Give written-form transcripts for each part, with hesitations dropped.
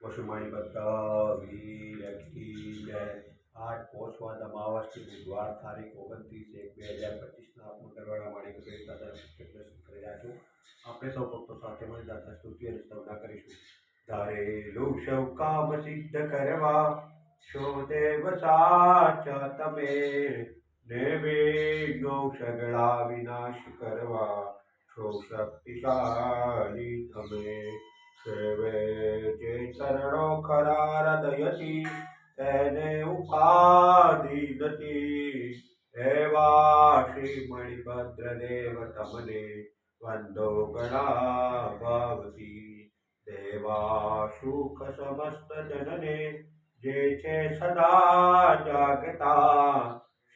વસુમાણી ભદ્ર વીર કી જય। આજ પોષવાદ અમાવસથી બુધવાર તારીખ 29/1/2025 આપનું કરવાના માણી દર્શન કરી રહ્યા છું। આપણે સૌ ભક્તો સાથે મળી દાતા સ્તુતિ અને સ્તવના કરીશું। ધારેલું સૌ કામ સિદ્ધ કરવા છો દેવ સાચા તમે, નિર્વિઘ્નો સગળા વિનાશ કરવા છો શક્તિશાળી તમે। સેવે જે ચરણો ખરા હૃદયથી તેને ઉપાધિ નથી, એવા શ્રી મણિભદ્ર દેવ તમને વંદો ગણા ભાવથી। દેવા સુખ સમસ્ત જનને જે છે સદા જાગતા,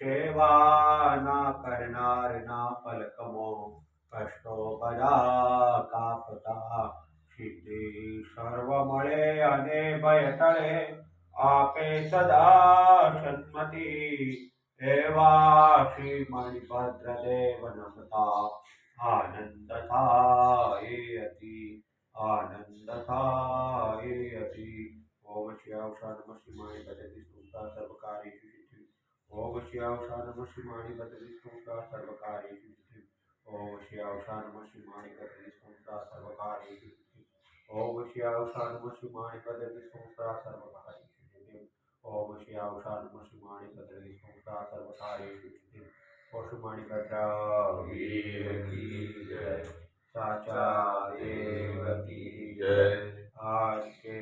સેવા કરનાર ના પલકમો કષ્ટો બધા કાપતા। સિદ્ધિ સર્વ મળે અને ભય ટળે આપે સદા સન્મતિ, એવા શ્રી મણિભદ્ર દેવ નમતા આનંદ થાય અતિ, આનંદ થાય અતિ। ઓમ શ્યાવશા નમઃ શિવાય ભજતિ સ્તુતા સર્વકાર્યેષુ સિદ્ધિ। ઓમ શ્યાવશા નમઃ શિવાય ભજતિ સ્તુતા સર્વકાર્યેષુ સિદ્ધિ। ઓમ શ્યાવશા નમઃ શિવાય ભજતિ સ્તુતા સર્વકાર્યેષુ સિદ્ધિ। ઓમ શ્યાવશા નમઃ શિવાય ભજતિ સ્તુતા સર્વકાર્યેષુ સિદ્ધિ। ઓમ શ્યાવશા નમઃ શિવાય ભજતિ સ્તુતા સર્વકાર્યેષુ સિદ્ધિ। વસુમાણી ભદ્ર વીર કી જય, સાચા દેવ કી જય। આજ के